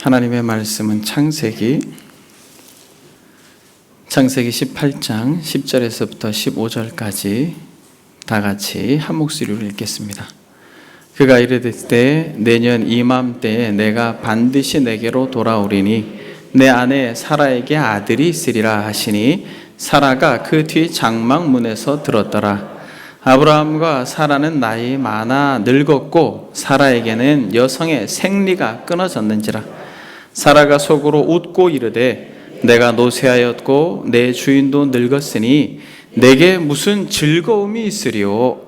하나님의 말씀은 창세기 18장 10절에서부터 15절까지 다 같이 한 목소리로 읽겠습니다. 그가 이르되 내년 이맘때에 내가 반드시 내게로 돌아오리니 내 아내 사라에게 아들이 있으리라 하시니 사라가 그 뒤 장막문에서 들었더라. 아브라함과 사라는 나이 많아 늙었고 사라에게는 여성의 생리가 끊어졌는지라. 사라가 속으로 웃고 이르되 내가 노쇠하였고 내 주인도 늙었으니 내게 무슨 즐거움이 있으리요.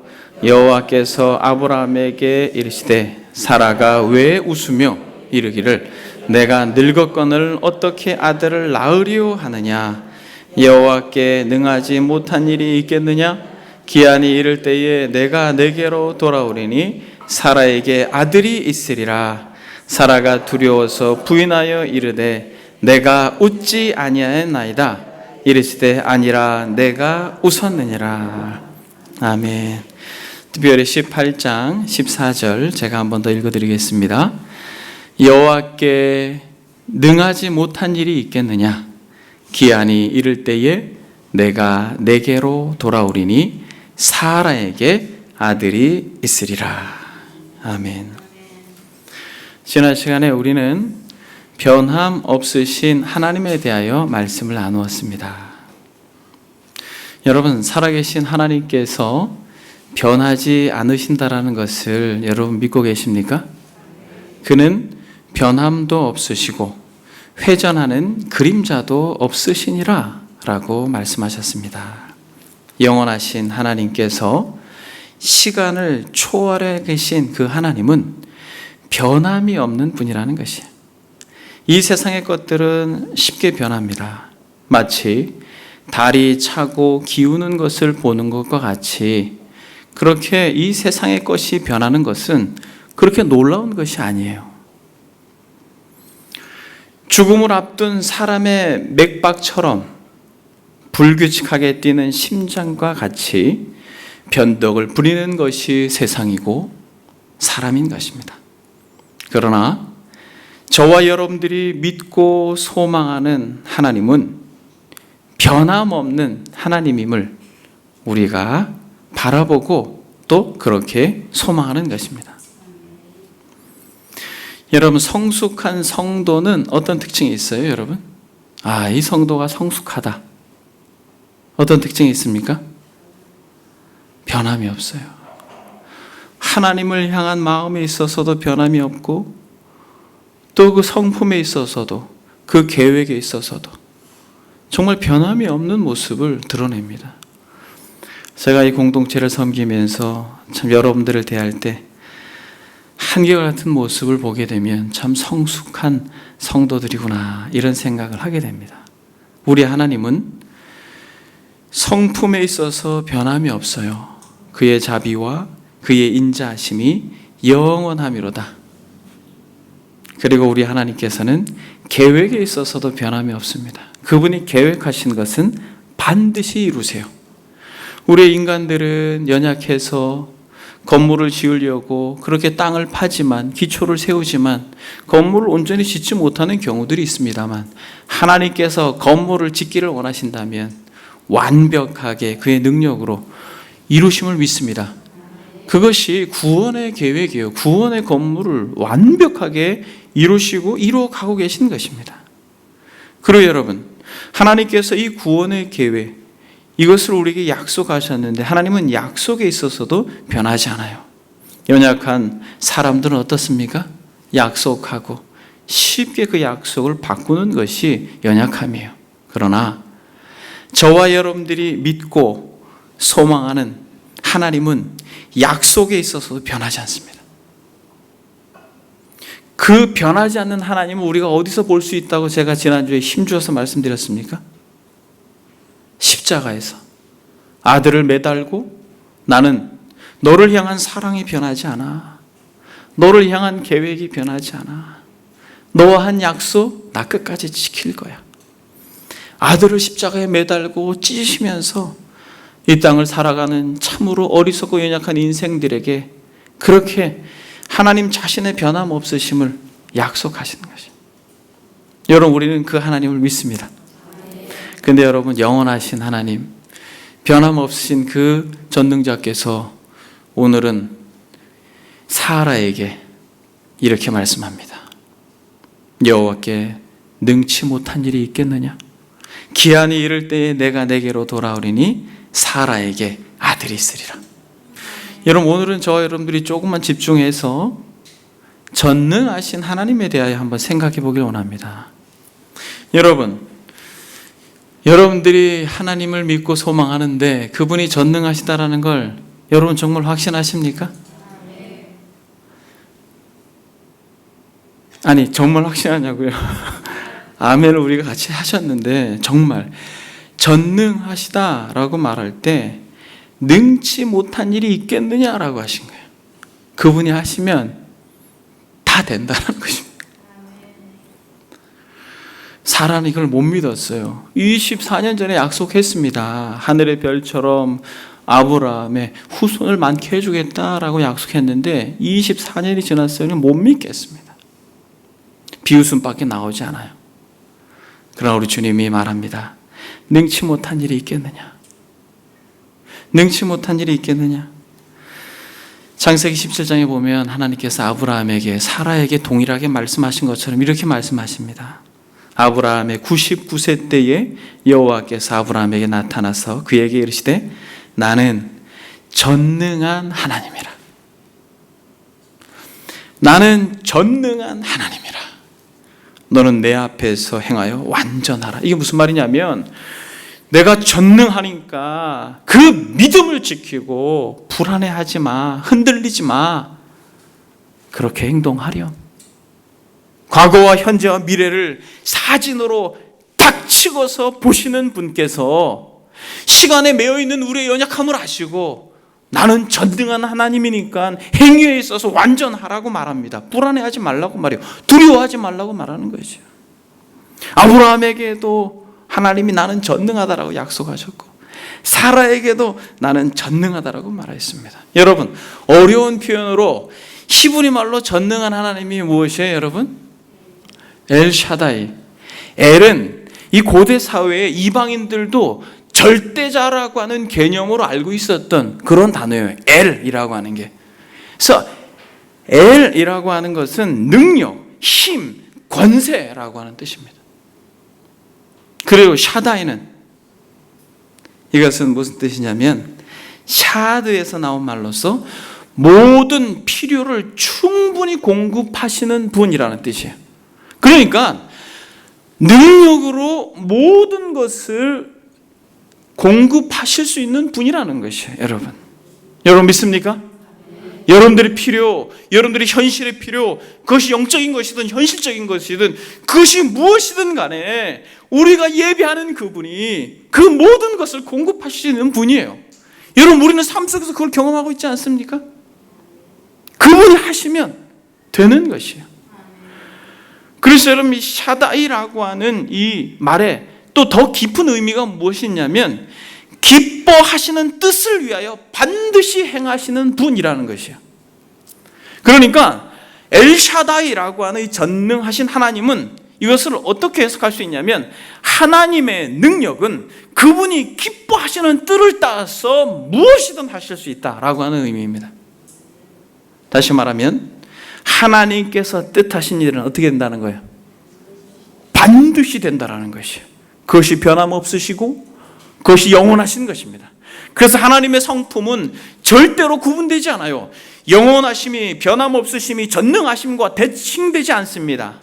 여호와께서 아브라함에게 이르시되 사라가 왜 웃으며 이르기를 내가 늙었거늘 어떻게 아들을 낳으리요 하느냐. 여호와께 능하지 못한 일이 있겠느냐. 기한이 이를 때에 내가 내게로 돌아오리니 사라에게 아들이 있으리라. 사라가 두려워서 부인하여 이르되 내가 웃지 아니하였나이다. 이르시되 아니라 내가 웃었느니라. 아멘. 특별히 18장 14절 제가 한 번 더 읽어드리겠습니다. 여호와께 능하지 못한 일이 있겠느냐. 기한이 이를 때에 내가 내게로 돌아오리니 사라에게 아들이 있으리라. 아멘. 지난 시간에 우리는 변함 없으신 하나님에 대하여 말씀을 나누었습니다. 여러분, 살아계신 하나님께서 변하지 않으신다라는 것을 여러분 믿고 계십니까? 그는 변함도 없으시고 회전하는 그림자도 없으시니라 라고 말씀하셨습니다. 영원하신 하나님께서 시간을 초월해 계신 그 하나님은 변함이 없는 분이라는 것이에요. 이 세상의 것들은 쉽게 변합니다. 마치 달이 차고 기우는 것을 보는 것과 같이 그렇게 이 세상의 것이 변하는 것은 그렇게 놀라운 것이 아니에요. 죽음을 앞둔 사람의 맥박처럼 불규칙하게 뛰는 심장과 같이 변덕을 부리는 것이 세상이고 사람인 것입니다. 그러나 저와 여러분들이 믿고 소망하는 하나님은 변함없는 하나님임을 우리가 바라보고 또 그렇게 소망하는 것입니다. 여러분, 성숙한 성도는 어떤 특징이 있어요, 여러분? 이 성도가 성숙하다. 어떤 특징이 있습니까? 변함이 없어요. 하나님을 향한 마음에 있어서도 변함이 없고 또 그 성품에 있어서도 그 계획에 있어서도 정말 변함이 없는 모습을 드러냅니다. 제가 이 공동체를 섬기면서 참 여러분들을 대할 때 한결같은 모습을 보게 되면 참 성숙한 성도들이구나 이런 생각을 하게 됩니다. 우리 하나님은 성품에 있어서 변함이 없어요. 그의 자비와 그의 인자하심이 영원함이로다. 그리고 우리 하나님께서는 계획에 있어서도 변함이 없습니다. 그분이 계획하신 것은 반드시 이루세요. 우리 인간들은 연약해서 건물을 지으려고 그렇게 땅을 파지만 기초를 세우지만 건물을 온전히 짓지 못하는 경우들이 있습니다만 하나님께서 건물을 짓기를 원하신다면 완벽하게 그의 능력으로 이루심을 믿습니다. 그것이 구원의 계획이에요. 구원의 건물을 완벽하게 이루시고 이루어가고 계신 것입니다. 그리고 여러분, 하나님께서 이 구원의 계획, 이것을 우리에게 약속하셨는데 하나님은 약속에 있어서도 변하지 않아요. 연약한 사람들은 어떻습니까? 약속하고 쉽게 그 약속을 바꾸는 것이 연약함이에요. 그러나 저와 여러분들이 믿고 소망하는 하나님은 약속에 있어서도 변하지 않습니다. 그 변하지 않는 하나님은 우리가 어디서 볼 수 있다고 제가 지난주에 힘주어서 말씀드렸습니까? 십자가에서 아들을 매달고 나는 너를 향한 사랑이 변하지 않아. 너를 향한 계획이 변하지 않아. 너와 한 약속 나 끝까지 지킬 거야. 아들을 십자가에 매달고 찢으시면서 이 땅을 살아가는 참으로 어리석고 연약한 인생들에게 그렇게 하나님 자신의 변함없으심을 약속하시는 것입니다. 여러분, 우리는 그 하나님을 믿습니다. 근데 여러분, 영원하신 하나님, 변함없으신 그 전능자께서 오늘은 사라에게 이렇게 말씀합니다. 여호와께 능치 못한 일이 있겠느냐? 기한이 이를 때에 내가 내게로 돌아오리니 사라에게 아들이 있으리라. 여러분, 오늘은 저와 여러분들이 조금만 집중해서 전능하신 하나님에 대하여 한번 생각해 보길 원합니다. 여러분들이 하나님을 믿고 소망하는데 그분이 전능하시다라는 걸 여러분 정말 확신하십니까? 아니, 정말 확신하냐고요? 아멘을 우리가 같이 하셨는데, 정말 전능하시다라고 말할 때 능치 못한 일이 있겠느냐라고 하신 거예요. 그분이 하시면 다 된다는 것입니다. 사라는 이걸 못 믿었어요. 24년 전에 약속했습니다. 하늘의 별처럼 아브라함의 후손을 많게 해주겠다라고 약속했는데 24년이 지났어요. 못 믿겠습니다. 비웃음밖에 나오지 않아요. 그러나 우리 주님이 말합니다. 능치 못한 일이 있겠느냐? 능치 못한 일이 있겠느냐? 창세기 17장에 보면 하나님께서 아브라함에게 사라에게 동일하게 말씀하신 것처럼 이렇게 말씀하십니다. 아브라함의 99세 때에 여호와께서 아브라함에게 나타나서 그에게 이르시되 나는 전능한 하나님이라. 나는 전능한 하나님이라. 너는 내 앞에서 행하여 완전하라. 이게 무슨 말이냐면 내가 전능하니까 그 믿음을 지키고 불안해하지 마, 흔들리지 마. 그렇게 행동하렴. 과거와 현재와 미래를 사진으로 딱 찍어서 보시는 분께서 시간에 매여있는 우리의 연약함을 아시고 나는 전능한 하나님이니까 행위에 있어서 완전하라고 말합니다. 불안해하지 말라고 말해요. 두려워하지 말라고 말하는 거죠. 아브라함에게도 하나님이 나는 전능하다라고 약속하셨고 사라에게도 나는 전능하다라고 말했습니다. 여러분, 어려운 표현으로 히브리 말로 전능한 하나님이 무엇이에요, 여러분? 엘샤다이. 엘은 이 고대 사회의 이방인들도 절대자라고 하는 개념으로 알고 있었던 그런 단어예요. 엘이라고 하는 게. 그래서 엘이라고 하는 것은 능력, 힘, 권세라고 하는 뜻입니다. 그리고 샤다이는 이것은 무슨 뜻이냐면 샤드에서 나온 말로서 모든 필요를 충분히 공급하시는 분이라는 뜻이에요. 그러니까 능력으로 모든 것을 공급하실 수 있는 분이라는 것이에요. 여러분 믿습니까? 여러분들의 필요, 여러분들의 현실의 필요, 그것이 영적인 것이든 현실적인 것이든 그것이 무엇이든 간에 우리가 예배하는 그분이 그 모든 것을 공급하시는 분이에요. 여러분, 우리는 삶 속에서 그걸 경험하고 있지 않습니까? 그분이 하시면 되는 것이에요. 그래서 여러분, 이 샤다이라고 하는 이 말에 또 더 깊은 의미가 무엇이냐면 기뻐하시는 뜻을 위하여 반드시 행하시는 분이라는 것이에요. 그러니까 엘샤다이라고 하는 이 전능하신 하나님은 이것을 어떻게 해석할 수 있냐면 하나님의 능력은 그분이 기뻐하시는 뜻을 따라서 무엇이든 하실 수 있다라고 하는 의미입니다. 다시 말하면 하나님께서 뜻하신 일은 어떻게 된다는 거예요? 반드시 된다라는 것이에요. 그것이 변함없으시고 그것이 영원하신 것입니다. 그래서 하나님의 성품은 절대로 구분되지 않아요. 영원하심이, 변함없으심이 전능하심과 대칭되지 않습니다.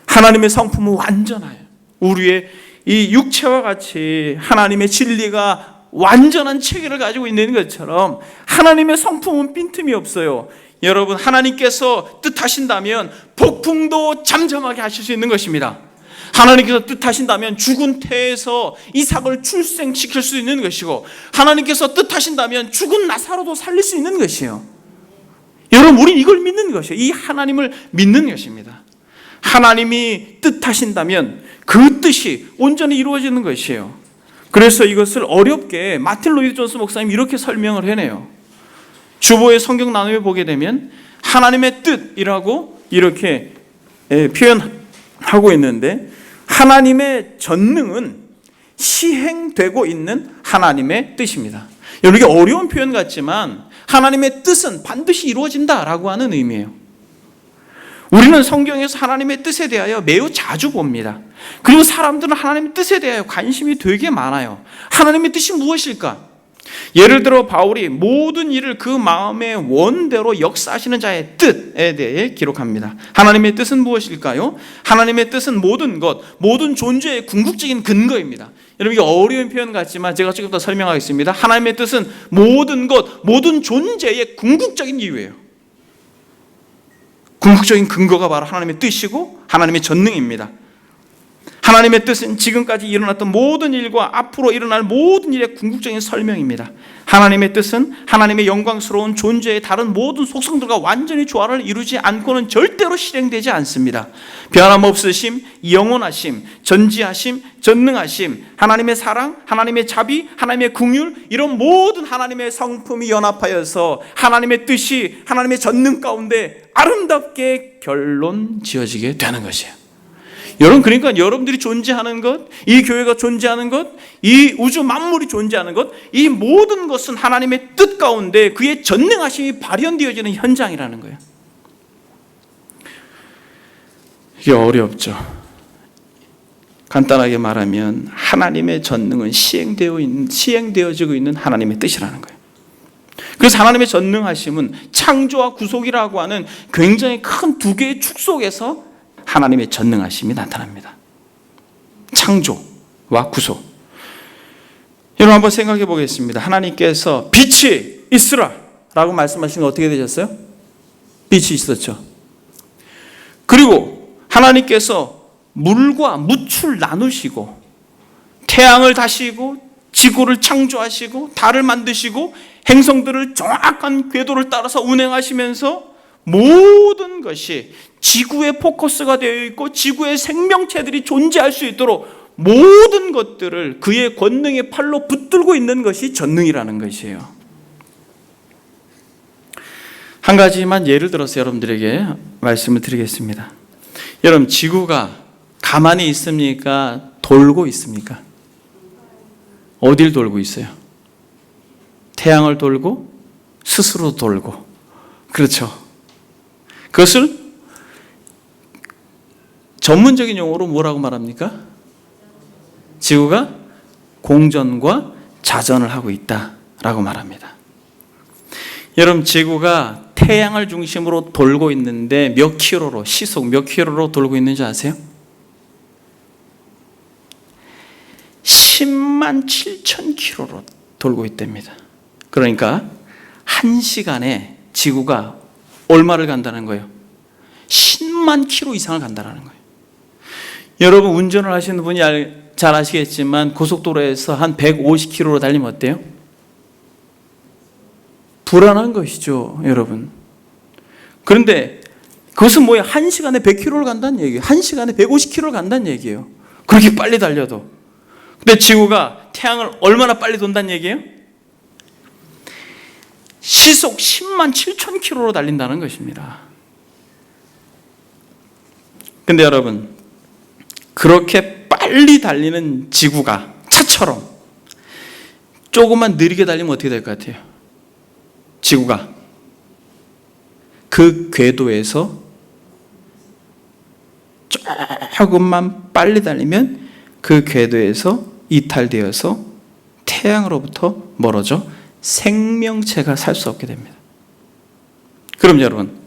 하나님의 성품은 완전해요. 우리의 이 육체와 같이 하나님의 진리가 완전한 체계를 가지고 있는 것처럼 하나님의 성품은 빈틈이 없어요. 여러분, 하나님께서 뜻하신다면 폭풍도 잠잠하게 하실 수 있는 것입니다. 하나님께서 뜻하신다면 죽은 태에서 이삭을 출생시킬 수 있는 것이고 하나님께서 뜻하신다면 죽은 나사로도 살릴 수 있는 것이에요. 여러분, 우린 이걸 믿는 것이에요. 이 하나님을 믿는 것입니다. 하나님이 뜻하신다면 그 뜻이 온전히 이루어지는 것이에요. 그래서 이것을 어렵게 마틴 로이드 존스 목사님이 이렇게 설명을 해내요. 주보의 성경 나눔에 보게 되면 하나님의 뜻이라고 이렇게 표현하고 있는데, 하나님의 전능은 시행되고 있는 하나님의 뜻입니다. 여러분, 이게 어려운 표현 같지만 하나님의 뜻은 반드시 이루어진다라고 하는 의미예요. 우리는 성경에서 하나님의 뜻에 대하여 매우 자주 봅니다. 그리고 사람들은 하나님의 뜻에 대하여 관심이 되게 많아요. 하나님의 뜻이 무엇일까? 예를 들어 바울이 모든 일을 그 마음의 원대로 역사하시는 자의 뜻에 대해 기록합니다. 하나님의 뜻은 무엇일까요? 하나님의 뜻은 모든 것, 모든 존재의 궁극적인 근거입니다. 여러분, 이게 어려운 표현 같지만 제가 조금 더 설명하겠습니다. 하나님의 뜻은 모든 것, 모든 존재의 궁극적인 이유예요. 궁극적인 근거가 바로 하나님의 뜻이고 하나님의 전능입니다. 하나님의 뜻은 지금까지 일어났던 모든 일과 앞으로 일어날 모든 일의 궁극적인 설명입니다. 하나님의 뜻은 하나님의 영광스러운 존재의 다른 모든 속성들과 완전히 조화를 이루지 않고는 절대로 실행되지 않습니다. 변함없으심, 영원하심, 전지하심, 전능하심, 하나님의 사랑, 하나님의 자비, 하나님의 긍휼, 이런 모든 하나님의 성품이 연합하여서 하나님의 뜻이 하나님의 전능 가운데 아름답게 결론 지어지게 되는 것이에요. 여러분, 그러니까 여러분들이 존재하는 것, 이 교회가 존재하는 것, 이 우주 만물이 존재하는 것, 이 모든 것은 하나님의 뜻 가운데 그의 전능하심이 발현되어지는 현장이라는 거예요. 이게 어렵죠. 간단하게 말하면 하나님의 전능은 시행되어지고 있는 하나님의 뜻이라는 거예요. 그래서 하나님의 전능하심은 창조와 구속이라고 하는 굉장히 큰 두 개의 축 속에서 하나님의 전능하심이 나타납니다. 창조와 구속. 여러분, 한번 생각해 보겠습니다. 하나님께서 빛이 있으라 라고 말씀하신 거 어떻게 되셨어요? 빛이 있었죠. 그리고 하나님께서 물과 묻을 나누시고 태양을 다시고 지구를 창조하시고 달을 만드시고 행성들을 정확한 궤도를 따라서 운행하시면서 모든 것이 지구의 포커스가 되어 있고 지구의 생명체들이 존재할 수 있도록 모든 것들을 그의 권능의 팔로 붙들고 있는 것이 전능이라는 것이에요. 한 가지만 예를 들어서 여러분들에게 말씀을 드리겠습니다. 여러분, 지구가 가만히 있습니까? 돌고 있습니까? 어딜 돌고 있어요? 태양을 돌고 스스로 돌고. 그렇죠. 그것을 전문적인 용어로 뭐라고 말합니까? 지구가 공전과 자전을 하고 있다라고 말합니다. 여러분, 지구가 태양을 중심으로 돌고 있는데 몇 킬로로, 시속 몇 킬로로 돌고 있는지 아세요? 10만 7천 킬로로 돌고 있답니다. 그러니까 1시간에 지구가 얼마를 간다는 거예요? 10만 킬로 이상을 간다는 거예요. 여러분, 운전을 하시는 분이 잘 아시겠지만 고속도로에서 한 150km로 달리면 어때요? 불안한 것이죠, 여러분. 그런데 그것은 뭐예요? 1시간에 100km를 간다는 얘기예요. 1시간에 150km를 간다는 얘기예요. 그렇게 빨리 달려도. 근데 지구가 태양을 얼마나 빨리 돈다는 얘기예요? 시속 10만 7천 킬로로 달린다는 것입니다. 근데 여러분, 그렇게 빨리 달리는 지구가 차처럼 조금만 느리게 달리면 어떻게 될 것 같아요? 지구가 그 궤도에서 조금만 빨리 달리면 그 궤도에서 이탈되어서 태양으로부터 멀어져 생명체가 살 수 없게 됩니다. 그럼 여러분,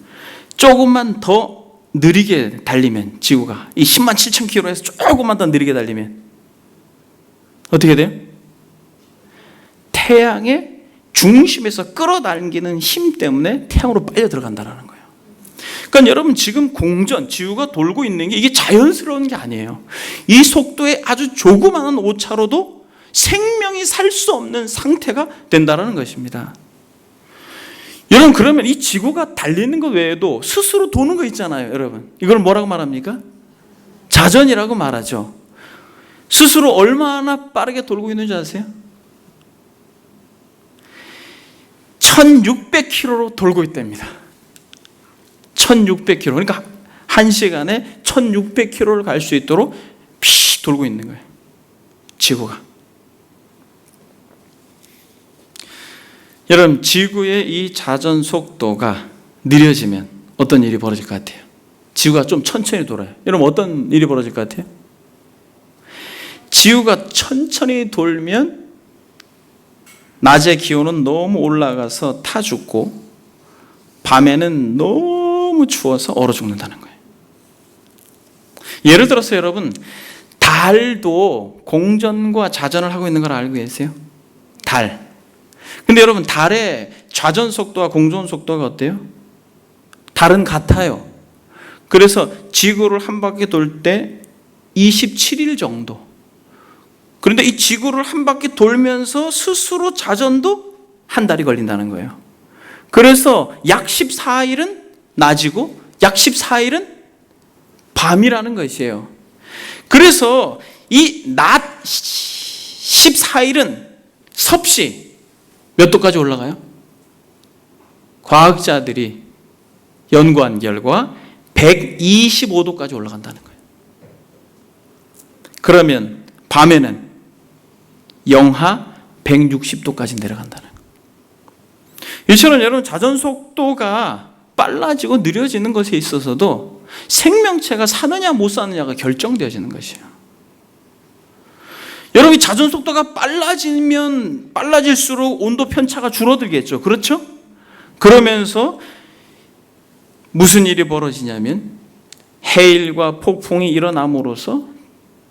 조금만 더 느리게 달리면 지구가 이 10만 7천 킬로에서 조금만 더 느리게 달리면 어떻게 돼요? 태양의 중심에서 끌어당기는 힘 때문에 태양으로 빨려 들어간다는 거예요. 그러니까 여러분, 지금 공전, 지구가 돌고 있는 게 이게 자연스러운 게 아니에요. 이 속도에 아주 조그마한 오차로도 생명이 살 수 없는 상태가 된다는 것입니다. 여러분, 그러면 이 지구가 달리는 것 외에도 스스로 도는 거 있잖아요, 여러분. 이걸 뭐라고 말합니까? 자전이라고 말하죠. 스스로 얼마나 빠르게 돌고 있는지 아세요? 1600km로 돌고 있답니다. 1600km. 그러니까 1시간에 1600km를 갈 수 있도록 피 돌고 있는 거예요. 지구가. 여러분, 지구의 이 자전 속도가 느려지면 어떤 일이 벌어질 것 같아요? 지구가 좀 천천히 돌아요. 여러분, 어떤 일이 벌어질 것 같아요? 지구가 천천히 돌면 낮의 기온은 너무 올라가서 타 죽고 밤에는 너무 추워서 얼어 죽는다는 거예요. 예를 들어서 여러분, 달도 공전과 자전을 하고 있는 걸 알고 계세요? 달. 근데 여러분, 달의 자전 속도와 공전 속도가 어때요? 달은 같아요. 그래서 지구를 한 바퀴 돌 때 27일 정도. 그런데 이 지구를 한 바퀴 돌면서 스스로 자전도 한 달이 걸린다는 거예요. 그래서 약 14일은 낮이고 약 14일은 밤이라는 것이에요. 그래서 이 낮 14일은 섭씨 몇 도까지 올라가요? 과학자들이 연구한 결과 125도까지 올라간다는 거예요. 그러면 밤에는 영하 160도까지 내려간다는 거예요. 이처럼 여러분, 자전 속도가 빨라지고 느려지는 것에 있어서도 생명체가 사느냐 못 사느냐가 결정되어지는 것이에요. 여러분, 자전 속도가 빨라지면 빨라질수록 온도 편차가 줄어들겠죠. 그렇죠? 그러면서 무슨 일이 벌어지냐면 해일과 폭풍이 일어남으로써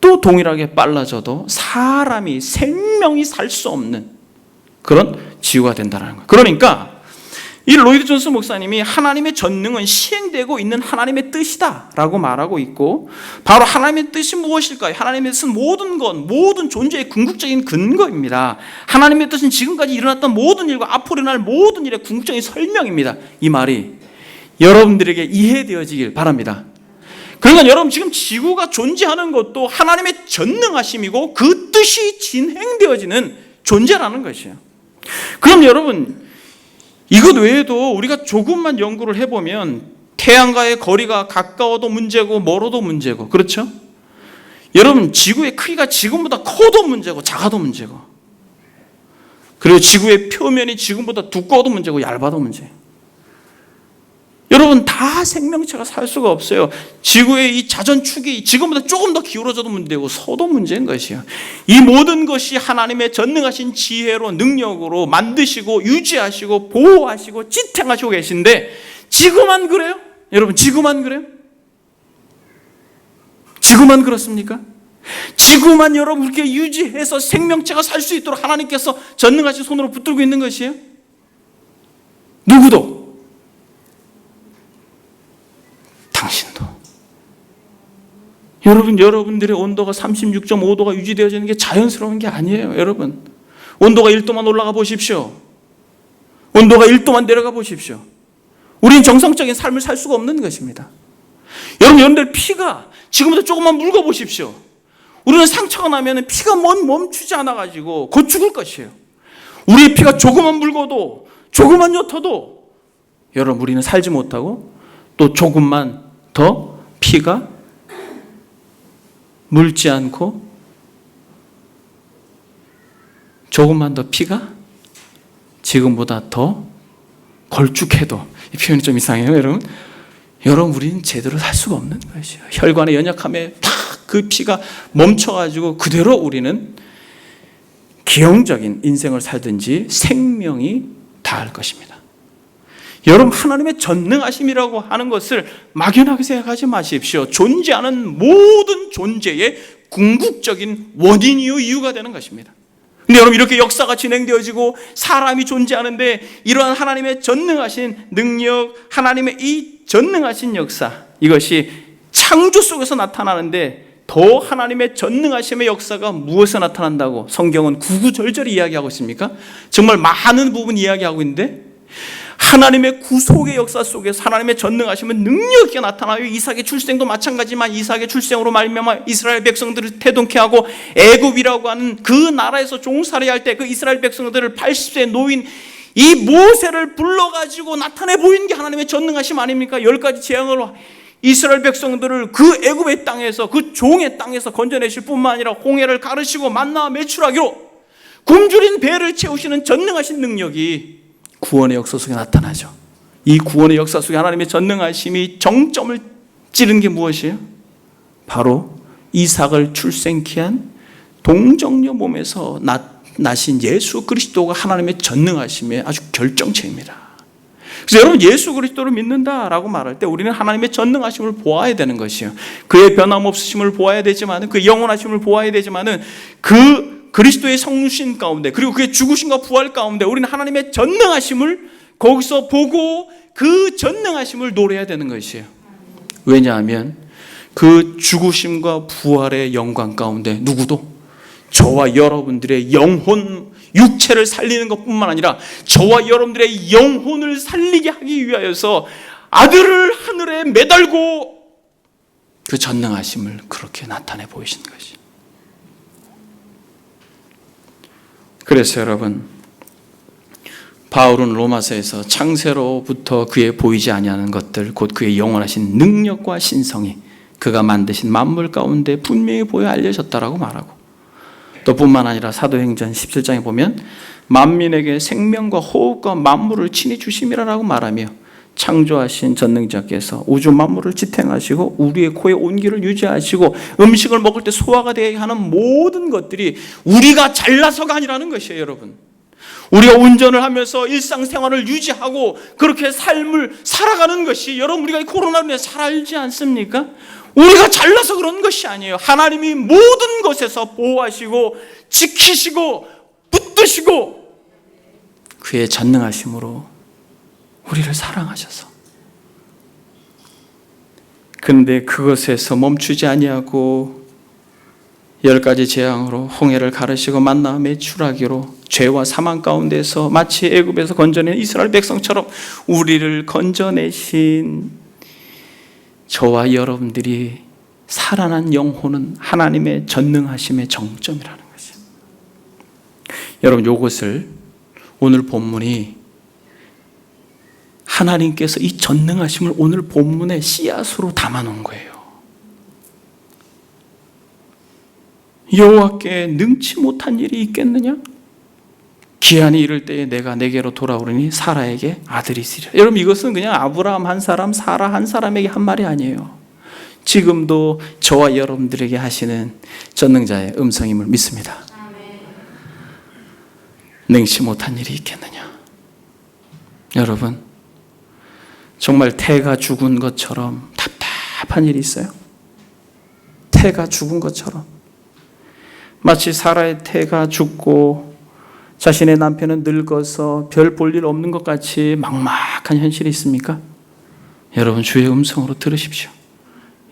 또 동일하게 빨라져도 사람이 생명이 살 수 없는 그런 지구가 된다는 거예요. 그러니까 이 로이드 존스 목사님이 하나님의 전능은 시행되고 있는 하나님의 뜻이다 라고 말하고 있고, 바로 하나님의 뜻이 무엇일까요? 하나님의 뜻은 모든 것, 모든 존재의 궁극적인 근거입니다. 하나님의 뜻은 지금까지 일어났던 모든 일과 앞으로 일어날 모든 일의 궁극적인 설명입니다. 이 말이 여러분들에게 이해되어지길 바랍니다. 그러니까 여러분, 지금 지구가 존재하는 것도 하나님의 전능하심이고 그 뜻이 진행되어지는 존재라는 것이에요. 그럼 여러분, 이것 외에도 우리가 조금만 연구를 해보면 태양과의 거리가 가까워도 문제고 멀어도 문제고, 그렇죠? 여러분, 지구의 크기가 지금보다 커도 문제고 작아도 문제고, 그리고 지구의 표면이 지금보다 두꺼워도 문제고 얇아도 문제예요. 여러분, 다 생명체가 살 수가 없어요. 지구의 이 자전축이 지금보다 조금 더 기울어져도 문제고 서도 문제인 것이에요. 이 모든 것이 하나님의 전능하신 지혜로, 능력으로 만드시고 유지하시고 보호하시고 지탱하시고 계신데 지구만 그래요? 여러분, 지구만 그래요? 지구만 그렇습니까? 지구만 여러분 그렇게 유지해서 생명체가 살 수 있도록 하나님께서 전능하신 손으로 붙들고 있는 것이에요? 누구도? 당신도. 여러분, 여러분들의 온도가 36.5도가 유지되어지는 게 자연스러운 게 아니에요. 여러분, 온도가 1도만 올라가 보십시오. 온도가 1도만 내려가 보십시오. 우리는 정상적인 삶을 살 수가 없는 것입니다. 여러분들 피가 지금부터 조금만 물고 보십시오. 우리는 상처가 나면 피가 멈추지 않아가지고 곧 죽을 것이에요. 우리의 피가 조금만 물고도, 조금만 옅어도 여러분, 우리는 살지 못하고 또 조금만 더 피가 묽지 않고 조금만 더 피가 지금보다 더 걸쭉해도, 이 표현이 좀 이상해요, 여러분. 여러분, 우리는 제대로 살 수가 없는 것이에요. 혈관의 연약함에 탁 그 피가 멈춰가지고 그대로 우리는 기형적인 인생을 살든지 생명이 다할 것입니다. 여러분, 하나님의 전능하심이라고 하는 것을 막연하게 생각하지 마십시오. 존재하는 모든 존재의 궁극적인 원인이요 이유가 되는 것입니다. 근데 여러분, 이렇게 역사가 진행되어지고 사람이 존재하는데 이러한 하나님의 전능하신 능력, 하나님의 이 전능하신 역사, 이것이 창조 속에서 나타나는데 더 하나님의 전능하심의 역사가 무엇에 나타난다고 성경은 구구절절히 이야기하고 있습니까? 정말 많은 부분 이야기하고 있는데 하나님의 구속의 역사 속에서 하나님의 전능하심은 능력이 나타나요. 이삭의 출생도 마찬가지지만 이삭의 출생으로 말미암아 이스라엘 백성들을 태동케 하고 애굽이라고 하는 그 나라에서 종살이 할 때 그 이스라엘 백성들을 80세 노인 이 모세를 불러가지고 나타내 보이는 게 하나님의 전능하심 아닙니까? 10가지 재앙을 이스라엘 백성들을 그 애굽의 땅에서, 그 종의 땅에서 건져내실 뿐만 아니라 홍해를 가르시고 만나와 메추라기로 굶주린 배를 채우시는 전능하신 능력이 구원의 역사 속에 나타나죠. 이 구원의 역사 속에 하나님의 전능하심이 정점을 찌른 게 무엇이에요? 바로 이삭을 출생케 한 동정녀 몸에서 나신 예수 그리스도가 하나님의 전능하심의 아주 결정체입니다. 그래서 여러분, 예수 그리스도를 믿는다라고 말할 때 우리는 하나님의 전능하심을 보아야 되는 것이에요. 그의 변함없으심을 보아야 되지만은, 그 영원하심을 보아야 되지만은, 그 그리스도의 성신 가운데, 그리고 그의 죽으심과 부활 가운데 우리는 하나님의 전능하심을 거기서 보고 그 전능하심을 노려야 되는 것이에요. 왜냐하면 그 죽으심과 부활의 영광 가운데 누구도 저와 여러분들의 영혼, 육체를 살리는 것뿐만 아니라 저와 여러분들의 영혼을 살리게 하기 위하여서 아들을 하늘에 매달고 그 전능하심을 그렇게 나타내 보이신 것이. 그래서 여러분, 바울은 로마서에서 창세로부터 그의 보이지 아니하는 것들, 곧 그의 영원하신 능력과 신성이 그가 만드신 만물 가운데 분명히 보여 알려졌다라고 말하고, 또 뿐만 아니라 사도행전 17장에 보면 만민에게 생명과 호흡과 만물을 친히 주심이라고 말하며, 창조하신 전능자께서 우주 만물을 지탱하시고 우리의 코에 온기를 유지하시고 음식을 먹을 때 소화가 되게 하는 모든 것들이 우리가 잘나서가 아니라는 것이에요. 여러분, 우리가 운전을 하면서 일상생활을 유지하고 그렇게 삶을 살아가는 것이, 여러분, 우리가 이 코로나로 인해 잘 알지 않습니까? 우리가 잘나서 그런 것이 아니에요. 하나님이 모든 것에서 보호하시고 지키시고 붙드시고 그의 전능하심으로 우리를 사랑하셔서, 그런데 그것에서 멈추지 아니하고 10가지 재앙으로 홍해를 가르시고 만나와 메추라기로 죄와 사망 가운데서 마치 애굽에서 건져낸 이스라엘 백성처럼 우리를 건져내신 저와 여러분들이 살아난 영혼은 하나님의 전능하심의 정점이라는 것이에요. 여러분, 이것을 오늘 본문이 하나님께서 이 전능하심을 오늘 본문의 씨앗으로 담아놓은 거예요. 여호와께 능치 못한 일이 있겠느냐? 기한이 이를 때에 내가 내게로 돌아오리니 사라에게 아들이 있으리라. 여러분, 이것은 그냥 아브라함 한 사람, 사라 한 사람에게 한 말이 아니에요. 지금도 저와 여러분들에게 하시는 전능자의 음성임을 믿습니다. 능치 못한 일이 있겠느냐? 여러분, 정말 태가 죽은 것처럼 답답한 일이 있어요? 태가 죽은 것처럼, 마치 사라의 태가 죽고 자신의 남편은 늙어서 별 볼 일 없는 것 같이 막막한 현실이 있습니까? 여러분, 주의 음성으로 들으십시오.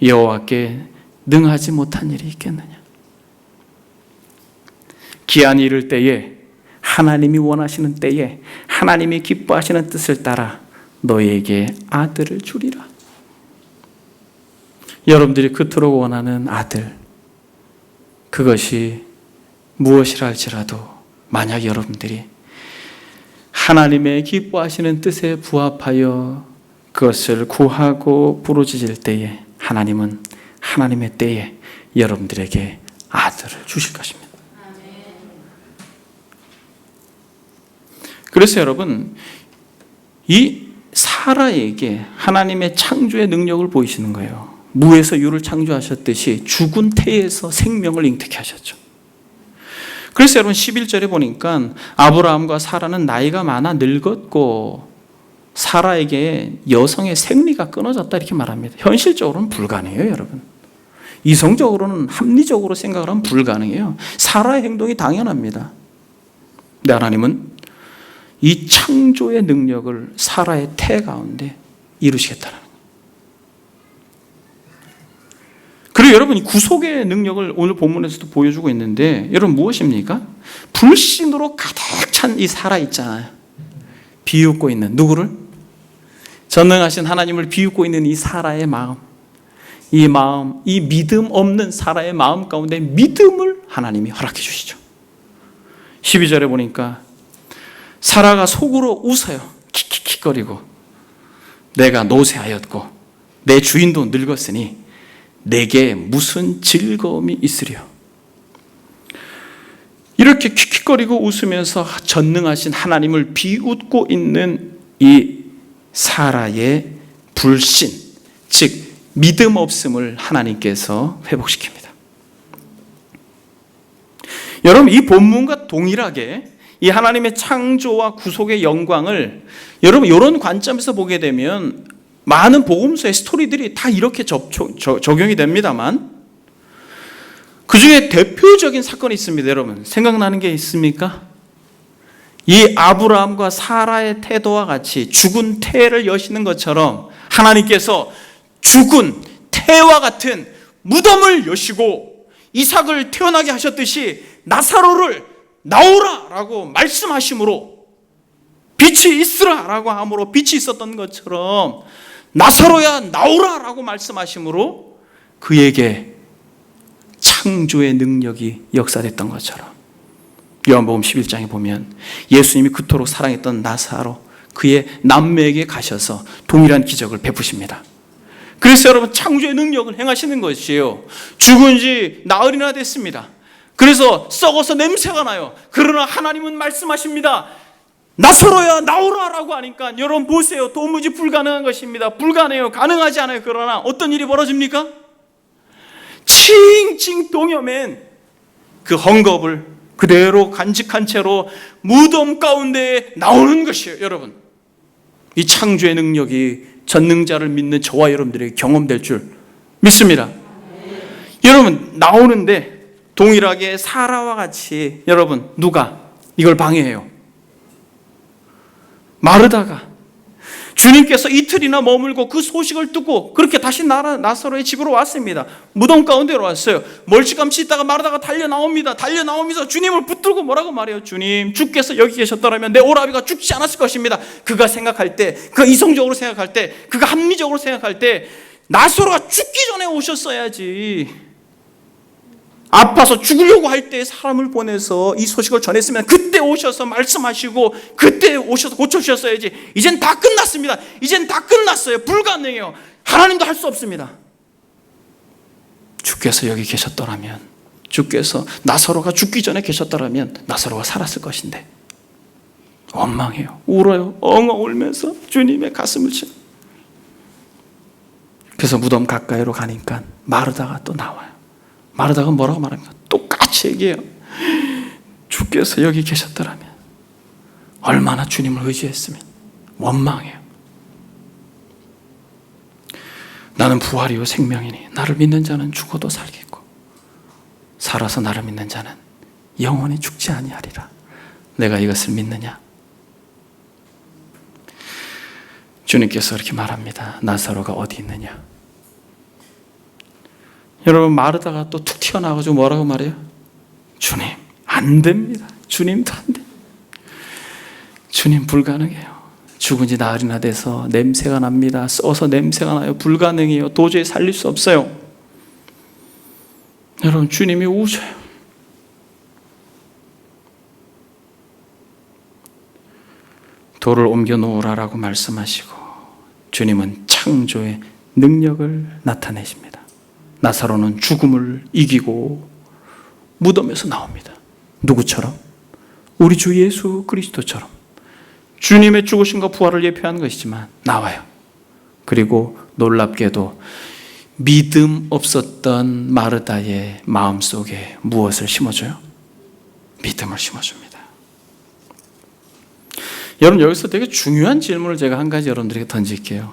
여호와께 능하지 못한 일이 있겠느냐? 기한이 이를 때에, 하나님이 원하시는 때에, 하나님이 기뻐하시는 뜻을 따라 너희에게 아들을 주리라. 여러분들이 그토록 원하는 아들, 그것이 무엇이라 할지라도 만약 여러분들이 하나님의 기뻐하시는 뜻에 부합하여 그것을 구하고 부르짖을 때에, 하나님은 하나님의 때에 여러분들에게 아들을 주실 것입니다. 그래서 여러분, 이 사라에게 하나님의 창조의 능력을 보이시는 거예요. 무에서 유를 창조하셨듯이 죽은 태에서 생명을 잉태케 하셨죠. 그래서 여러분, 11절에 보니까 아브라함과 사라는 나이가 많아 늙었고 사라에게 여성의 생리가 끊어졌다 이렇게 말합니다. 현실적으로는 불가능해요. 여러분, 이성적으로는, 합리적으로 생각을 하면 불가능해요. 사라의 행동이 당연합니다. 근데 하나님은 이 창조의 능력을 사라의 태 가운데 이루시겠다는 거예요. 그리고 여러분, 이 구속의 능력을 오늘 본문에서도 보여주고 있는데, 여러분 무엇입니까? 불신으로 가득 찬 이 사라 있잖아요. 비웃고 있는 누구를? 전능하신 하나님을 비웃고 있는 이 사라의 마음, 이 마음, 이 믿음 없는 사라의 마음 가운데 믿음을 하나님이 허락해 주시죠. 12절에 보니까 사라가 속으로 웃어요. 킥킥킥거리고, 내가 노쇠하였고 내 주인도 늙었으니 내게 무슨 즐거움이 있으랴. 이렇게 킥킥거리고 웃으면서 전능하신 하나님을 비웃고 있는 이 사라의 불신, 즉 믿음 없음을 하나님께서 회복시킵니다. 여러분, 이 본문과 동일하게 이 하나님의 창조와 구속의 영광을 여러분 이런 관점에서 보게 되면 많은 복음서의 스토리들이 다 이렇게 적용이 됩니다만, 그 중에 대표적인 사건이 있습니다. 여러분, 생각나는 게 있습니까? 이 아브라함과 사라의 태도와 같이 죽은 태를 여시는 것처럼 하나님께서 죽은 태와 같은 무덤을 여시고 이삭을 태어나게 하셨듯이 나사로를 나오라 라고 말씀하심으로, 빛이 있으라 라고 함으로 빛이 있었던 것처럼 나사로야 나오라 라고 말씀하심으로 그에게 창조의 능력이 역사됐던 것처럼, 요한복음 11장에 보면 예수님이 그토록 사랑했던 나사로, 그의 남매에게 가셔서 동일한 기적을 베푸십니다. 그래서 여러분, 창조의 능력을 행하시는 것이에요. 죽은 지 나흘이나 됐습니다. 그래서 썩어서 냄새가 나요. 그러나 하나님은 말씀하십니다. 나사로야 나오라 라고 하니까, 여러분 보세요. 도무지 불가능한 것입니다. 불가능해요. 가능하지 않아요. 그러나 어떤 일이 벌어집니까? 칭칭 동여맨 그 헝겊을 그대로 간직한 채로 무덤 가운데에 나오는 것이에요. 여러분, 이 창조의 능력이 전능자를 믿는 저와 여러분들에게 경험될 줄 믿습니다. 여러분, 나오는데 동일하게 사라와 같이 여러분 누가 이걸 방해해요? 마르다가. 주님께서 이틀이나 머물고 그 소식을 듣고 그렇게 다시 나사로의 집으로 왔습니다. 무덤 가운데로 왔어요. 멀찌감치 있다가 마르다가 달려나오면서 주님을 붙들고 뭐라고 말해요? 주님, 주께서 여기 계셨더라면 내 오라비가 죽지 않았을 것입니다. 그가 생각할 때, 그가 이성적으로 생각할 때, 그가 합리적으로 생각할 때 나사로가 죽기 전에 오셨어야지. 아파서 죽으려고 할 때 사람을 보내서 이 소식을 전했으면 그때 오셔서 말씀하시고 그때 오셔서 고쳐주셨어야지. 이젠 다 끝났습니다. 이젠 다 끝났어요. 불가능해요. 하나님도 할 수 없습니다. 주께서 여기 계셨더라면, 주께서 나사로가 죽기 전에 계셨더라면 나사로가 살았을 것인데. 원망해요. 울어요. 엉엉 울면서 주님의 가슴을 치. 그래서 무덤 가까이로 가니까 마르다가 또 나와요. 마르다가 뭐라고 말합니까? 똑같이 얘기해요. 주께서 여기 계셨더라면, 얼마나 주님을 의지했으면. 원망해요. 나는 부활이요 생명이니 나를 믿는 자는 죽어도 살겠고 살아서 나를 믿는 자는 영원히 죽지 아니하리라. 내가 이것을 믿느냐? 주님께서 그렇게 말합니다. 나사로가 어디 있느냐? 여러분, 마르다가 또 툭 튀어나와가지고 뭐라고 말해요? 주님, 안 됩니다. 주님도 안 돼. 주님, 불가능해요. 죽은 지 나흘이나 돼서 냄새가 납니다. 써서 냄새가 나요. 불가능해요. 도저히 살릴 수 없어요. 여러분, 주님이 우셔요. 돌을 옮겨 놓으라라고 말씀하시고 주님은 창조의 능력을 나타내십니다. 나사로는 죽음을 이기고 무덤에서 나옵니다. 누구처럼? 우리 주 예수 그리스도처럼. 주님의 죽으심과 부활을 예표하는 것이지만 나와요. 그리고 놀랍게도 믿음 없었던 마르다의 마음속에 무엇을 심어줘요? 믿음을 심어줍니다. 여러분, 여기서 되게 중요한 질문을 제가 한 가지 여러분들에게 던질게요.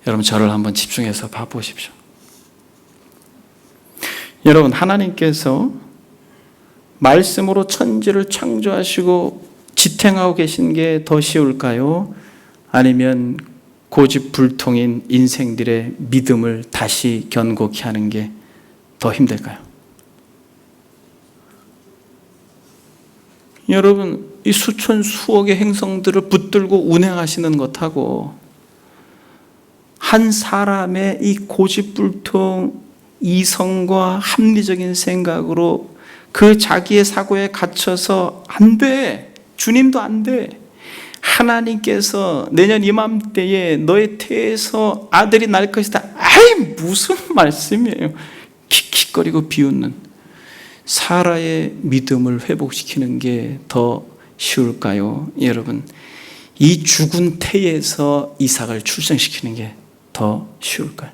여러분, 저를 한번 집중해서 봐보십시오. 여러분, 하나님께서 말씀으로 천지를 창조하시고 지탱하고 계신 게 더 쉬울까요? 아니면 고집불통인 인생들의 믿음을 다시 견고히 하는 게 더 힘들까요? 여러분, 이 수천 수억의 행성들을 붙들고 운행하시는 것하고 한 사람의 이 고집불통 이성과 합리적인 생각으로 그 자기의 사고에 갇혀서 안 돼. 주님도 안 돼. 하나님께서 내년 이맘때에 너의 태에서 아들이 날 것이다. 아이, 무슨 말씀이에요. 킥킥거리고 비웃는 사라의 믿음을 회복시키는 게 더 쉬울까요? 여러분, 이 죽은 태에서 이삭을 출생시키는 게 더 쉬울까요?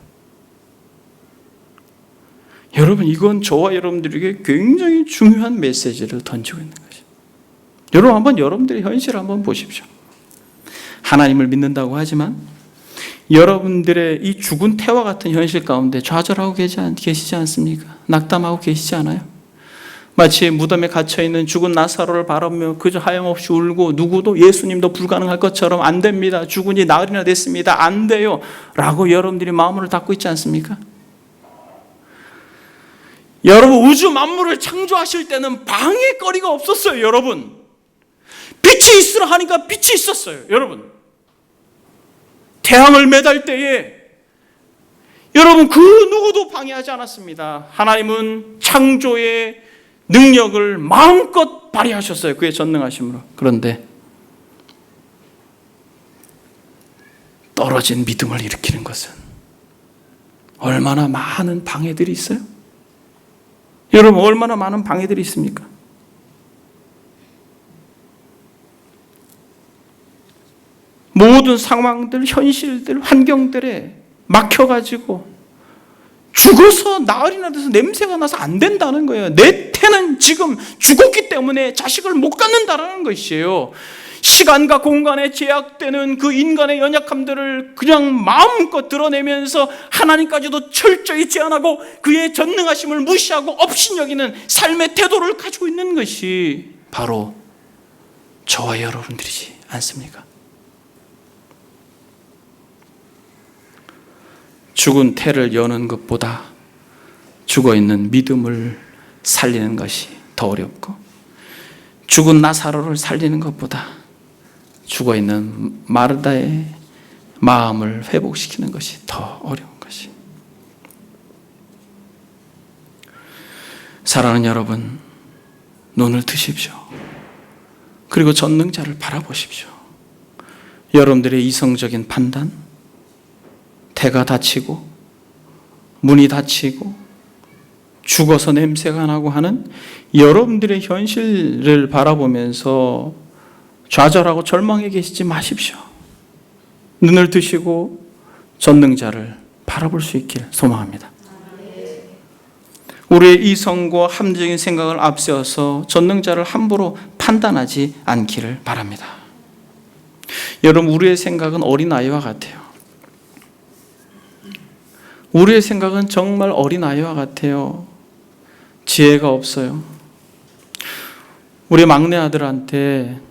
여러분, 이건 저와 여러분들에게 굉장히 중요한 메시지를 던지고 있는 것이죠. 여러분, 한번 여러분들의 현실을 한번 보십시오. 하나님을 믿는다고 하지만 여러분들의 이 죽은 태와 같은 현실 가운데 좌절하고 계시지 않습니까? 낙담하고 계시지 않아요? 마치 무덤에 갇혀있는 죽은 나사로를 바라보며 그저 하염없이 울고, 누구도 예수님도 불가능할 것처럼 안 됩니다, 죽으니 나흘이나 됐습니다, 안 돼요 라고 여러분들이 마음을 닫고 있지 않습니까? 여러분, 우주 만물을 창조하실 때는 방해거리가 없었어요. 여러분, 빛이 있으라 하니까 빛이 있었어요. 여러분, 태양을 매달 때에 여러분 그 누구도 방해하지 않았습니다. 하나님은 창조의 능력을 마음껏 발휘하셨어요. 그의 전능하심으로. 그런데 떨어진 믿음을 일으키는 것은 얼마나 많은 방해들이 있어요? 여러분, 얼마나 많은 방해들이 있습니까? 모든 상황들, 현실들, 환경들에 막혀가지고 죽어서 나흘이나 돼서 냄새가 나서 안 된다는 거예요. 내 태는 지금 죽었기 때문에 자식을 못 갖는다는 것이에요. 시간과 공간에 제약되는 그 인간의 연약함들을 그냥 마음껏 드러내면서 하나님까지도 철저히 제한하고 그의 전능하심을 무시하고 업신여기는 삶의 태도를 가지고 있는 것이 바로 저와 여러분들이지 않습니까? 죽은 태를 여는 것보다 죽어있는 믿음을 살리는 것이 더 어렵고, 죽은 나사로를 살리는 것보다 죽어있는 마르다의 마음을 회복시키는 것이 더 어려운 것이. 사랑하는 여러분, 눈을 뜨십시오. 그리고 전능자를 바라보십시오. 여러분들의 이성적인 판단, 태가 닫히고 문이 닫히고 죽어서 냄새가 나고 하는 여러분들의 현실을 바라보면서 좌절하고 절망해 계시지 마십시오. 눈을 뜨시고 전능자를 바라볼 수 있길 소망합니다. 우리의 이성과 합리적인 생각을 앞세워서 전능자를 함부로 판단하지 않기를 바랍니다. 여러분, 우리의 생각은 어린아이와 같아요. 우리의 생각은 정말 어린아이와 같아요. 지혜가 없어요. 우리 막내 아들한테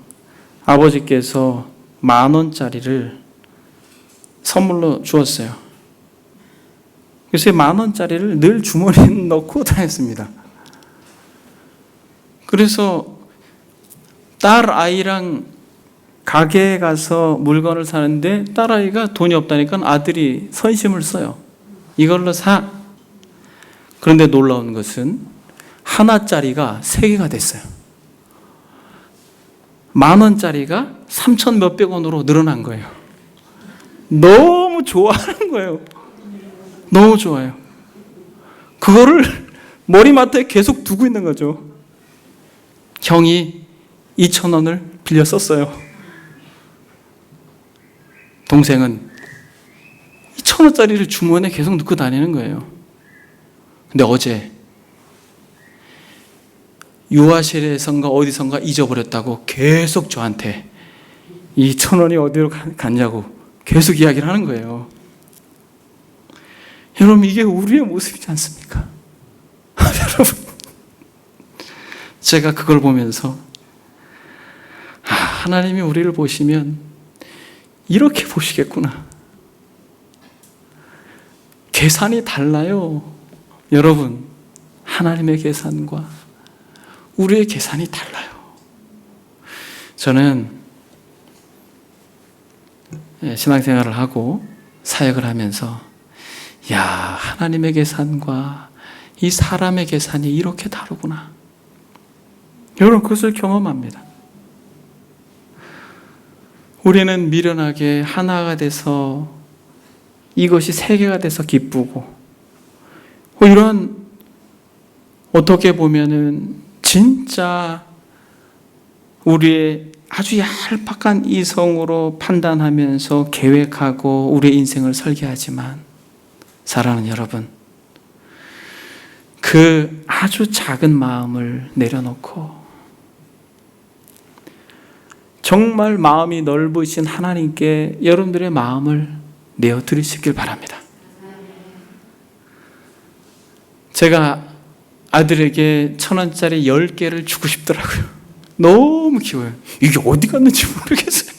아버지께서 10,000원짜리를 선물로 주었어요. 그래서 10,000원짜리를 늘 주머니에 넣고 다녔습니다. 그래서 딸 아이랑 가게에 가서 물건을 사는데 딸아이가 돈이 없다니까 아들이 선심을 써요. 이걸로 사. 그런데 놀라운 것은 하나짜리가 3개가 됐어요. 10,000원짜리가 3,000 몇백 원으로 늘어난 거예요. 너무 좋아하는 거예요. 너무 좋아요. 그거를 머리맡에 계속 두고 있는 거죠. 형이 2,000원을 빌려 썼어요. 동생은 2,000원짜리를 주머니에 계속 넣고 다니는 거예요. 근데 어제 유아실에선가 어디선가 잊어버렸다고 계속 저한테 2,000원이 어디로 갔냐고 계속 이야기를 하는 거예요. 여러분, 이게 우리의 모습이지 않습니까? 여러분, 제가 그걸 보면서 하나님이 우리를 보시면 이렇게 보시겠구나. 계산이 달라요. 여러분, 하나님의 계산과 우리의 계산이 달라요. 저는 신앙생활을 하고 사역을 하면서 하나님의 계산과 이 사람의 계산이 이렇게 다르구나. 여러분, 그것을 경험합니다. 우리는 미련하게 하나가 돼서 이것이 세계가 돼서 기쁘고, 이런 어떻게 보면은 진짜 우리의 아주 얄팍한 이성으로 판단하면서 계획하고 우리의 인생을 설계하지만, 사랑하는 여러분, 그 아주 작은 마음을 내려놓고 정말 마음이 넓으신 하나님께 여러분들의 마음을 내어드리시길 바랍니다. 제가 아들에게 1,000원짜리 10개를 주고 싶더라고요. 너무 귀여워요. 이게 어디 갔는지 모르겠어요.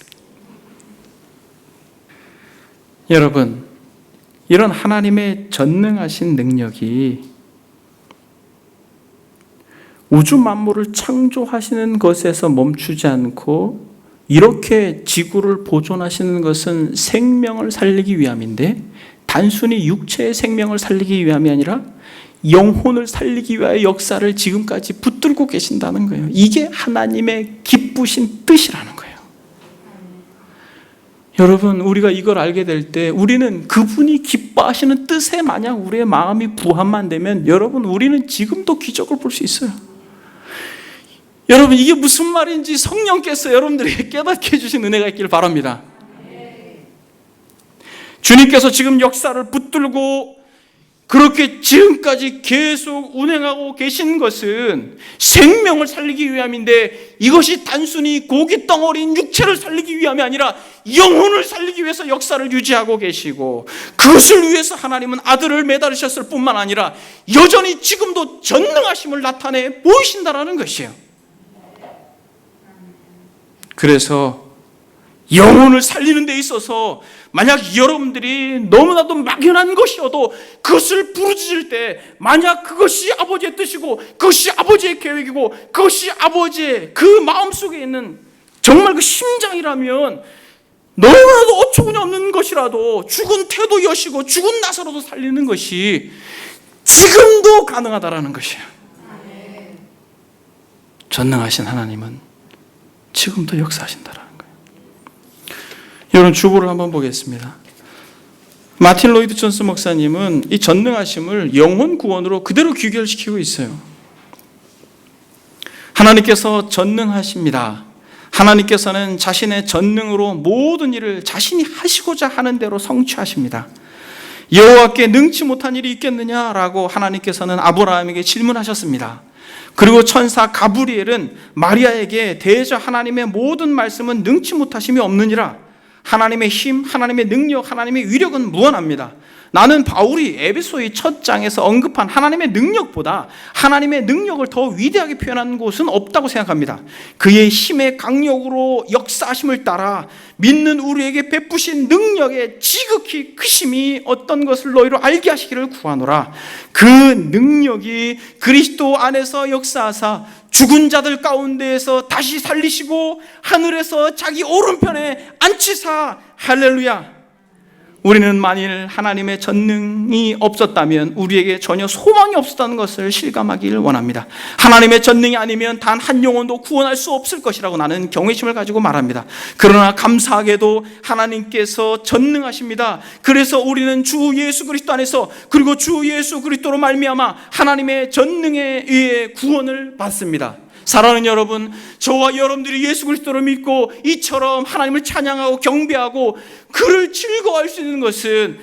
여러분, 이런 하나님의 전능하신 능력이 우주 만물을 창조하시는 것에서 멈추지 않고 이렇게 지구를 보존하시는 것은 생명을 살리기 위함인데, 단순히 육체의 생명을 살리기 위함이 아니라 영혼을 살리기 위하여 역사를 지금까지 붙들고 계신다는 거예요. 이게 하나님의 기쁘신 뜻이라는 거예요. 여러분, 우리가 이걸 알게 될 때 우리는 그분이 기뻐하시는 뜻에 만약 우리의 마음이 부합만 되면, 여러분, 우리는 지금도 기적을 볼 수 있어요. 여러분, 이게 무슨 말인지 성령께서 여러분들에게 깨닫게 해주신 은혜가 있기를 바랍니다. 주님께서 지금 역사를 붙들고 그렇게 지금까지 계속 운행하고 계신 것은 생명을 살리기 위함인데, 이것이 단순히 고기 덩어리인 육체를 살리기 위함이 아니라 영혼을 살리기 위해서 역사를 유지하고 계시고, 그것을 위해서 하나님은 아들을 매달으셨을 뿐만 아니라 여전히 지금도 전능하심을 나타내 보이신다라는 것이에요. 그래서 영혼을 살리는 데 있어서 만약 여러분들이 너무나도 막연한 것이어도 그것을 부르짖을 때, 만약 그것이 아버지의 뜻이고 그것이 아버지의 계획이고 그것이 아버지의 그 마음속에 있는 정말 그 심장이라면, 너무나도 어처구니 없는 것이라도 죽은 태도 여시고 죽은 나사로도 살리는 것이 지금도 가능하다라는 것이에요. 전능하신 하나님은 지금도 역사하신다라는 거예요. 여러분, 주보를 한번 보겠습니다. 마틴 로이드 존스 목사님은 이 전능하심을 영혼 구원으로 그대로 귀결시키고 있어요. 하나님께서 전능하십니다. 하나님께서는 자신의 전능으로 모든 일을 자신이 하시고자 하는 대로 성취하십니다. 여호와께 능치 못한 일이 있겠느냐라고 하나님께서는 아브라함에게 질문하셨습니다. 그리고 천사 가브리엘은 마리아에게 대저 하나님의 모든 말씀은 능치 못하심이 없느니라. 하나님의 힘, 하나님의 능력, 하나님의 위력은 무한합니다. 나는 바울이 에베소의 첫 장에서 언급한 하나님의 능력보다 하나님의 능력을 더 위대하게 표현한 곳은 없다고 생각합니다. 그의 힘의 강력으로 역사하심을 따라 믿는 우리에게 베푸신 능력의 지극히 크심이 어떤 것을 너희로 알게 하시기를 구하노라. 그 능력이 그리스도 안에서 역사하사 죽은 자들 가운데에서 다시 살리시고 하늘에서 자기 오른편에 앉히사. 할렐루야. 우리는 만일 하나님의 전능이 없었다면 우리에게 전혀 소망이 없었다는 것을 실감하기를 원합니다. 하나님의 전능이 아니면 단 한 영혼도 구원할 수 없을 것이라고 나는 경외심을 가지고 말합니다. 그러나 감사하게도 하나님께서 전능하십니다. 그래서 우리는 주 예수 그리스도 안에서, 그리고 주 예수 그리스도로 말미암아 하나님의 전능에 의해 구원을 받습니다. 사랑하는 여러분, 저와 여러분들이 예수 그리스도를 믿고 이처럼 하나님을 찬양하고 경배하고 그를 즐거워할 수 있는 것은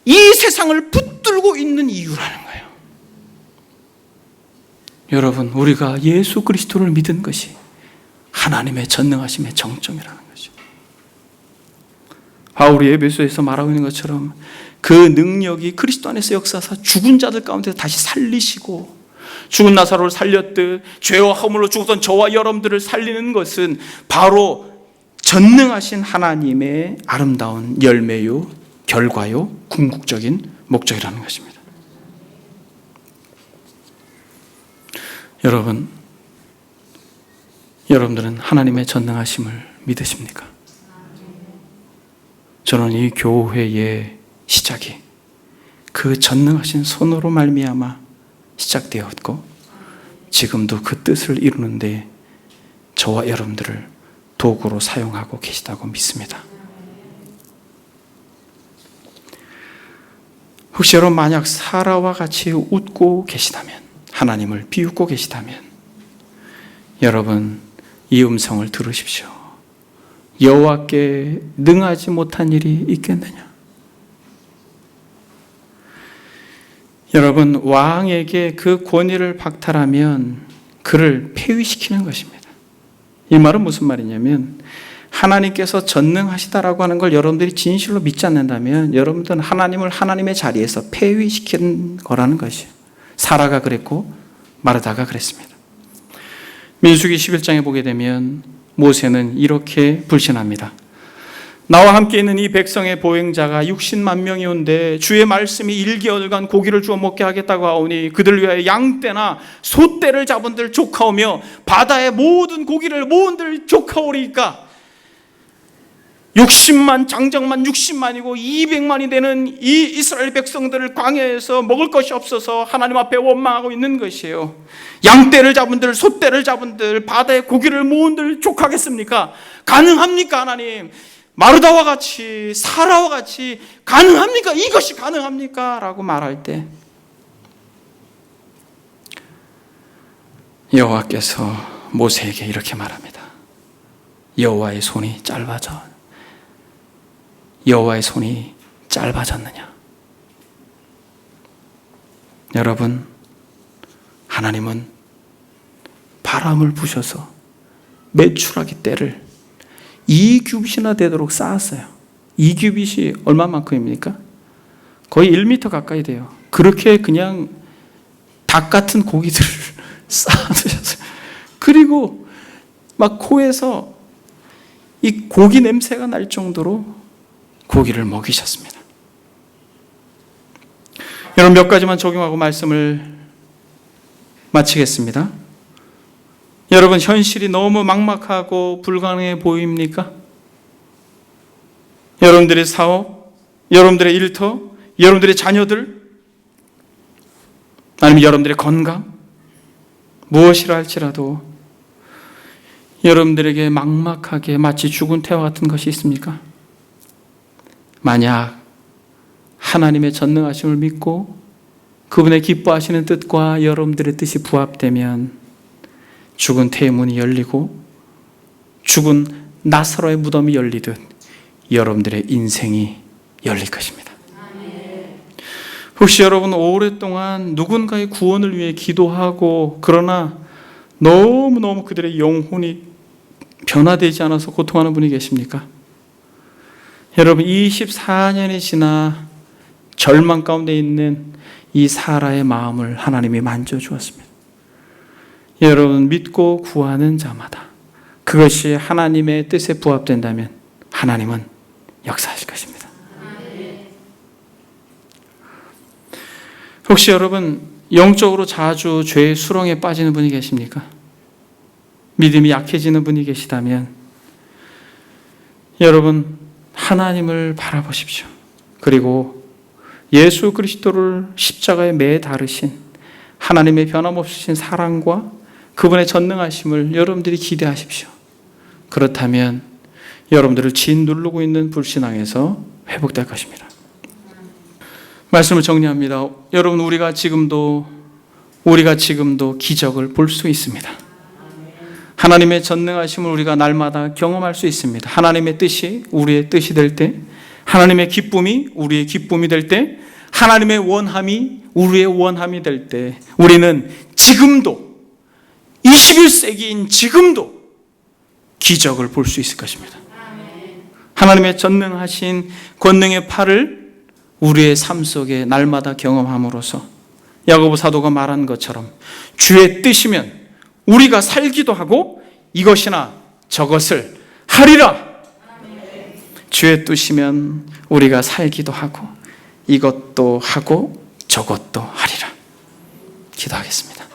이 세상을 붙들고 있는 이유라는 거예요. 여러분, 우리가 예수 그리스도를 믿은 것이 하나님의 전능하심의 정점이라는 거죠. 바울이 에베소에서 말하고 있는 것처럼 그 능력이 그리스도 안에서 역사하사 죽은 자들 가운데 다시 살리시고, 죽은 나사로를 살렸듯 죄와 허물로 죽었던 저와 여러분들을 살리는 것은 바로 전능하신 하나님의 아름다운 열매요, 결과요, 궁극적인 목적이라는 것입니다. 여러분들은 하나님의 전능하심을 믿으십니까? 저는 이 교회의 시작이 그 전능하신 손으로 말미암아 시작되었고, 지금도 그 뜻을 이루는데 저와 여러분들을 도구로 사용하고 계시다고 믿습니다. 혹시 여러분 만약 사라와 같이 웃고 계시다면, 하나님을 비웃고 계시다면, 여러분 이 음성을 들으십시오. 여호와께 능하지 못한 일이 있겠느냐? 여러분, 왕에게 그 권위를 박탈하면 그를 폐위시키는 것입니다. 이 말은 무슨 말이냐면, 하나님께서 전능하시다라고 하는 걸 여러분들이 진실로 믿지 않는다면 여러분들은 하나님을 하나님의 자리에서 폐위시키는 거라는 것이에요. 사라가 그랬고 마르다가 그랬습니다. 민수기 11장에 보게 되면 모세는 이렇게 불신합니다. 나와 함께 있는 이 백성의 보행자가 60만 명이 온데 주의 말씀이 1개월간 고기를 주어 먹게 하겠다고 하오니 그들 위하여 양떼나 소떼를 잡은들 족하오며 바다의 모든 고기를 모은들 족하오리까 60만 장정만 60만이고 200만이 되는 이 이스라엘 백성들을 광야에서 먹을 것이 없어서 하나님 앞에 원망하고 있는 것이에요. 양떼를 잡은들 소떼를 잡은들 바다의 고기를 모은들 족하겠습니까? 가능합니까 하나님? 마르다와 같이 사라와 같이 가능합니까? 이것이 가능합니까? 라고 말할 때 여호와께서 모세에게 이렇게 말합니다. 여호와의 손이 짧아졌느냐? 여러분, 하나님은 바람을 부셔서 메추라기 떼를 2규빗이나 되도록 쌓았어요. 2규빗이 얼마만큼입니까? 거의 1m 가까이 돼요. 그렇게 그냥 닭 같은 고기들을 쌓아두셨어요. 그리고 막 코에서 이 고기 냄새가 날 정도로 고기를 먹이셨습니다. 여러분, 몇 가지만 적용하고 말씀을 마치겠습니다. 여러분, 현실이 너무 막막하고 불가능해 보입니까? 여러분들의 사업, 여러분들의 일터, 여러분들의 자녀들, 아니면 여러분들의 건강, 무엇이라 할지라도 여러분들에게 막막하게 마치 죽은 태와 같은 것이 있습니까? 만약 하나님의 전능하심을 믿고 그분의 기뻐하시는 뜻과 여러분들의 뜻이 부합되면 죽은 태의 문이 열리고 죽은 나사로의 무덤이 열리듯 여러분들의 인생이 열릴 것입니다. 혹시 여러분 오랫동안 누군가의 구원을 위해 기도하고 그러나 너무너무 그들의 영혼이 변화되지 않아서 고통하는 분이 계십니까? 여러분, 24년이 지나 절망 가운데 있는 이 사라의 마음을 하나님이 만져주었습니다. 여러분, 믿고 구하는 자마다 그것이 하나님의 뜻에 부합된다면 하나님은 역사하실 것입니다. 혹시 여러분 영적으로 자주 죄의 수렁에 빠지는 분이 계십니까? 믿음이 약해지는 분이 계시다면 여러분 하나님을 바라보십시오. 그리고 예수 그리스도를 십자가에 매달으신 하나님의 변함없으신 사랑과 그분의 전능하심을 여러분들이 기대하십시오. 그렇다면 여러분들을 짓누르고 있는 불신앙에서 회복될 것입니다. 말씀을 정리합니다. 여러분, 우리가 지금도 기적을 볼 수 있습니다. 하나님의 전능하심을 우리가 날마다 경험할 수 있습니다. 하나님의 뜻이 우리의 뜻이 될 때, 하나님의 기쁨이 우리의 기쁨이 될 때, 하나님의 원함이 우리의 원함이 될 때, 우리는 지금도 21세기인 지금도 기적을 볼 수 있을 것입니다. 하나님의 전능하신 권능의 팔을 우리의 삶 속에 날마다 경험함으로써 야고보 사도가 말한 것처럼 주의 뜻이면 우리가 살기도 하고 이것이나 저것을 하리라. 주의 뜻이면 우리가 살기도 하고 이것도 하고 저것도 하리라. 기도하겠습니다.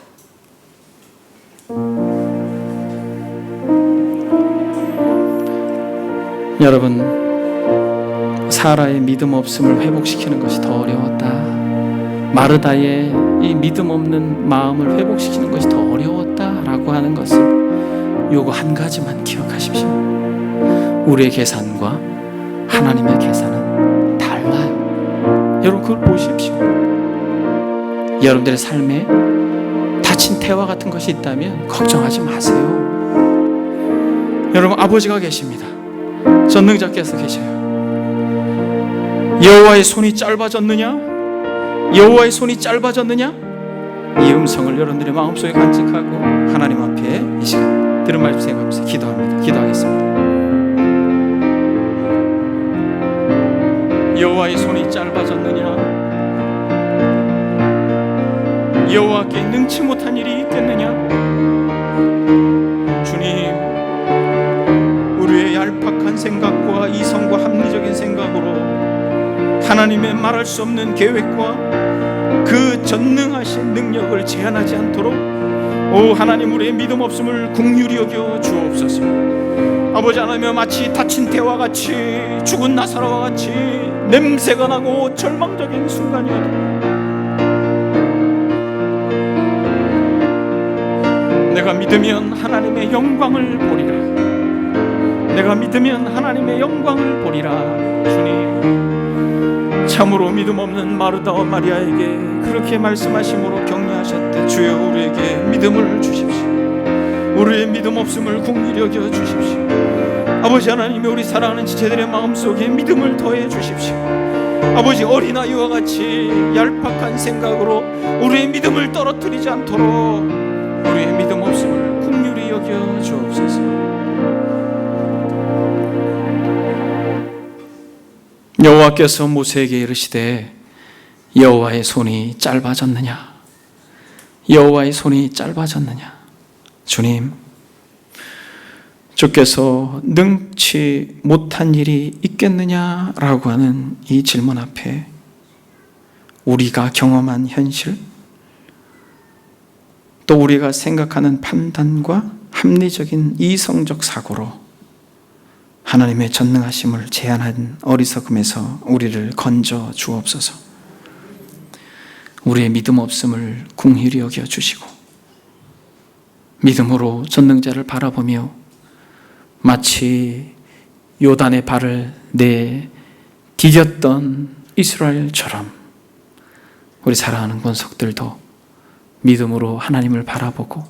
여러분, 사라의 믿음 없음을 회복시키는 것이 더 어려웠다. 마르다의 이 믿음 없는 마음을 회복시키는 것이 더 어려웠다라고 하는 것을 요거 한 가지만 기억하십시오. 우리의 계산과 하나님의 계산은 달라요. 여러분 그걸 보십시오. 여러분들의 삶에 다친 태와 같은 것이 있다면 걱정하지 마세요. 여러분 아버지가 계십니다. 전능자께서 계셔요. 여호와의 손이 짧아졌느냐? 여호와의 손이 짧아졌느냐? 이 음성을 여러분들의 마음속에 간직하고 하나님 앞에 이 시간 들은 말씀 생각하면서 기도합니다. 기도하겠습니다. 여호와의 손이 짧아졌느냐? 여호와께 능치 못한 일이 있겠느냐? 주님, 우리의 얄팍한 생각과 이성과 합리적인 생각으로 하나님의 말할 수 없는 계획과 그 전능하신 능력을 제한하지 않도록 오 하나님 우리의 믿음 없음을 긍휼히 여겨 주옵소서. 아버지 하나님 마치 다친 태와 같이 죽은 나사로와 같이 냄새가 나고 절망적인 순간이어도 내가 믿으면 하나님의 영광을 보리라. 내가 믿으면 하나님의 영광을 보리라. 주님 참으로 믿음 없는 마르다와 마리아에게 그렇게 말씀하심으로 격려하셨대. 주여 우리에게 믿음을 주십시오. 우리의 믿음 없음을 긍휼히 여겨 주십시오. 아버지 하나님이 우리 사랑하는 지체들의 마음속에 믿음을 더해 주십시오. 아버지 어린아이와 같이 얄팍한 생각으로 우리의 믿음을 떨어뜨리지 않도록 우리의 믿음 없음을 긍휼히 여겨 주옵소서. 여호와께서 모세에게 이르시되 여호와의 손이 짧아졌느냐? 여호와의 손이 짧아졌느냐? 주님, 주께서 능치 못한 일이 있겠느냐라고 하는 이 질문 앞에 우리가 경험한 현실, 또 우리가 생각하는 판단과 합리적인 이성적 사고로 하나님의 전능하심을 제한한 어리석음에서 우리를 건져 주옵소서. 우리의 믿음 없음을 긍휼히 여겨 주시고 믿음으로 전능자를 바라보며 마치 요단의 발을 디뎠던 이스라엘처럼 우리 사랑하는 권속들도 믿음으로 하나님을 바라보고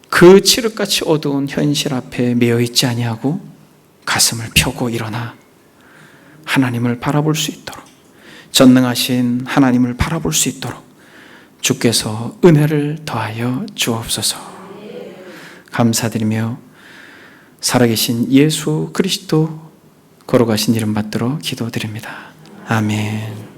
그 칠흑같이 어두운 현실 앞에 매여 있지 아니하고 가슴을 펴고 일어나 하나님을 바라볼 수 있도록, 전능하신 하나님을 바라볼 수 있도록 주께서 은혜를 더하여 주옵소서. 감사드리며 살아계신 예수 그리스도 걸어가신 이름 받들어 기도드립니다. 아멘.